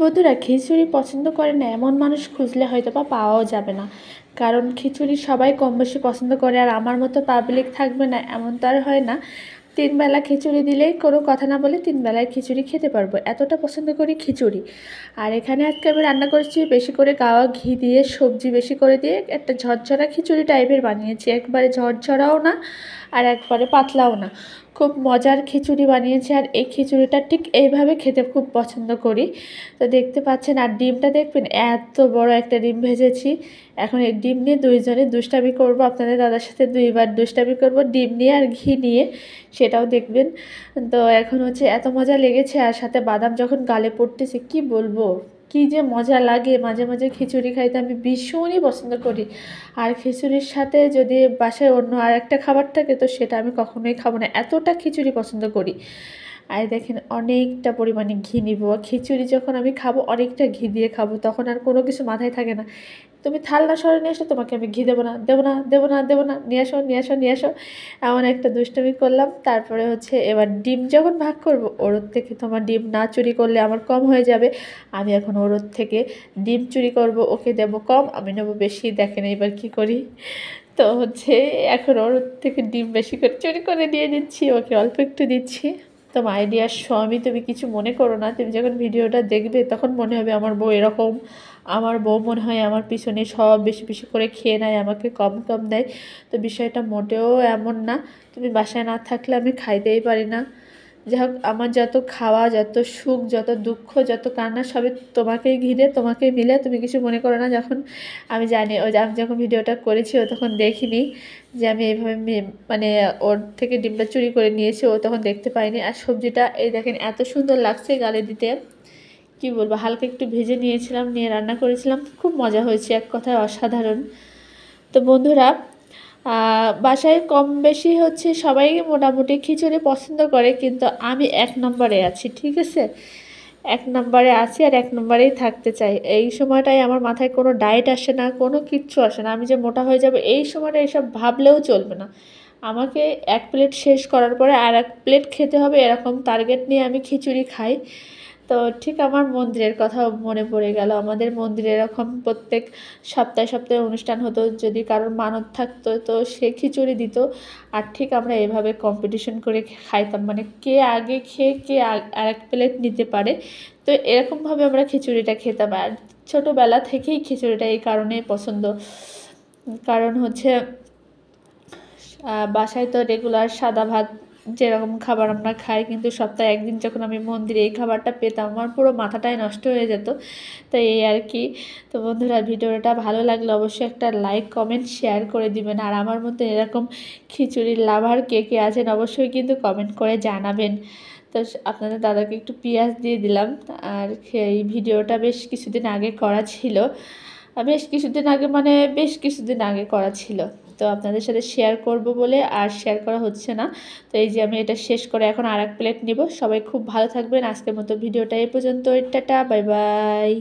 বন্ধুরা খিচুড়ি পছন্দ করে না এমন মানুষ খুঁজলে হয়তো বা পাওয়াও যাবে না, কারণ খিচুড়ি সবাই কম বেশি পছন্দ করে। আর আমার মতো পাবলিক থাকবে না এমন তো আর হয় না। 3 বেলা খিচুড়ি দিলেই কোনো কথা না বলে 3 বেলায় খিচুড়ি খেতে পারবো, এতটা পছন্দ করি খিচুড়ি। আর এখানে আজকে আমি রান্না করেছি বেশি করে গাওয়া ঘি দিয়ে, সবজি বেশি করে দিয়ে একটা ঝরঝরা খিচুড়ি টাইপের বানিয়েছি। একবারে ঝরঝরাও না আর একবারে পাতলাও না, খুব মজার খিচুড়ি বানিয়েছি। আর এই খিচুড়িটা ঠিক এইভাবে খেতে খুব পছন্দ করি। তো দেখতে পাচ্ছেন, আর ডিমটা দেখবেন এত বড় একটা ডিম ভেজেছি। এখন এই ডিম নিয়ে দুইজনে দুষ্টামি করব, আপনাদের দাদার সাথে 2বার দুষ্টামি করব ডিম নিয়ে আর ঘি নিয়ে, সেটাও দেখবেন। তো এখন হচ্ছে এত মজা লেগেছে, আর সাথে বাদাম যখন গালে পড়তেছে কি বলবো, কি যে মজা লাগে। মাঝে মাঝে খিচুড়ি খাইতে আমি ভীষণই পছন্দ করি। আর খিচুড়ির সাথে যদি বাসায় অন্য আর একটা খাবার থাকে তো সেটা আমি কখনোই খাবো না, এতটা খিচুড়ি পছন্দ করি। আর দেখেন অনেকটা পরিমাণে ঘি নিব, খিচুড়ি যখন আমি খাবো অনেকটা ঘি দিয়ে খাবো, তখন আর কোনো কিছু মাথায় থাকে না। তুমি থালনা সরে নিয়ে এসো, তোমাকে আমি ঘি দেবো না, দেবো না, দেবো না, দেবো না, নিয়ে আসো, নিয়ে আসো, নিয়ে আসো। এমন একটা দুষ্টুমি করলাম। তারপরে হচ্ছে এবার ডিম যখন ভাগ করবো, ওর থেকে তোমার ডিম না চুরি করলে আমার কম হয়ে যাবে। আমি এখন ওর থেকে ডিম চুরি করব, ওকে দেবো কম, আমি নেবো বেশি। দেখেন এবার কি করি। তো হচ্ছে এখন ওর থেকে ডিম বেশি করে চুরি করে নিয়ে নিচ্ছি, ওকে অল্প একটু দিচ্ছি। তো মাই ডিয়ার স্বামী, তুমি কিছু মনে করো না, তুমি যখন ভিডিওটা দেখবে তখন মনে হবে আমার বউ এরকম, আমার বউ মনে হয় আমার পিছনে সব বেশি বেশি করে খেয়ে নেয়, আমাকে কম কম দেয়। তো বিষয়টা মোটেও এমন না। তুমি বাসায় না থাকলে আমি খাইতেই পারি না। যাই হোক, আমার যত খাওয়া, যত সুখ, যত দুঃখ, যত কান্না সবই তোমাকেই ঘিরে, তোমাকেই মিলে। তুমি কিছু মনে করো না। যখন আমি জানি আমি যখন ভিডিওটা করেছি ও তখন দেখিনি যে আমি এইভাবে মানে ওর থেকে ডিমটা চুরি করে নিয়েছি, ও তখন দেখতে পাইনি। আর সবজিটা এই দেখেন এত সুন্দর লাগছে গালে দিতে, কি বলবো, হালকা একটু ভেজে নিয়েছিলাম, নিয়ে রান্না করেছিলাম, খুব মজা হয়েছে, এক কথায় অসাধারণ। তো বন্ধুরা, বাসায় কম বেশি হচ্ছে সবাই মোটামুটি খিচুড়ি পছন্দ করে, কিন্তু আমি 1 নম্বরে আছি, ঠিক আছে? 1 নম্বরে আছি আর 1 নম্বরেই থাকতে চাই। এই সময়টায় আমার মাথায় কোনো ডায়েট আসে না, কোনো কিচ্ছু আসে না। আমি যে মোটা হয়ে যাব এই সময়টা এসব ভাবলেও চলবে না। আমাকে 1 প্লেট শেষ করার পরে আর 1 প্লেট খেতে হবে, এরকম টার্গেট নিয়ে আমি খিচুড়ি খাই। তো ঠিক আমার মন্দিরের কথাও মনে পড়ে গেল। আমাদের মন্দিরে এরকম প্রত্যেক সপ্তাহে সপ্তাহে অনুষ্ঠান হতো, যদি কারোর মানত থাকতো তো সে খিচুড়ি দিত। আর ঠিক আমরা এভাবে কম্পিটিশন করে খাইতাম, মানে কে আগে খেয়ে কে আর 1 প্লেট নিতে পারে। তো এরকমভাবে আমরা খিচুড়িটা খেতাম। আর ছোটোবেলা থেকেই খিচুড়িটা এই কারণেই পছন্দ, কারণ হচ্ছে বাসায় তো রেগুলার সাদা ভাত যেরকম খাবার আমরা খাই, কিন্তু সপ্তাহে 1 দিন যখন আমি মন্দিরে এই খাবারটা পেতাম আমার পুরো মাথাটাই নষ্ট হয়ে যেত। তো এই আর কি। তো বন্ধুরা, ভিডিওটা ভালো লাগলে অবশ্যই একটা লাইক কমেন্ট শেয়ার করে দিবেন। আর আমার মতো এরকম খিচুড়ির লাভার কে কে আছেন অবশ্যই কিন্তু কমেন্ট করে জানাবেন। তো আপনাদের দাদাকে একটু পেঁয়াজ দিয়ে দিলাম। আর এই ভিডিওটা বেশ কিছুদিন আগে করা ছিল, বেশ কিছুদিন আগে করা ছিল। তো আপনাদের সাথে শেয়ার করব বলে আর শেয়ার করা হচ্ছে না। তো এই যে আমি এটা শেষ করে এখন আর 1 প্লেট নেব। সবাই খুব ভালো থাকবেন। আজকের মতো ভিডিওটা এই পর্যন্ত। Tata, bye bye.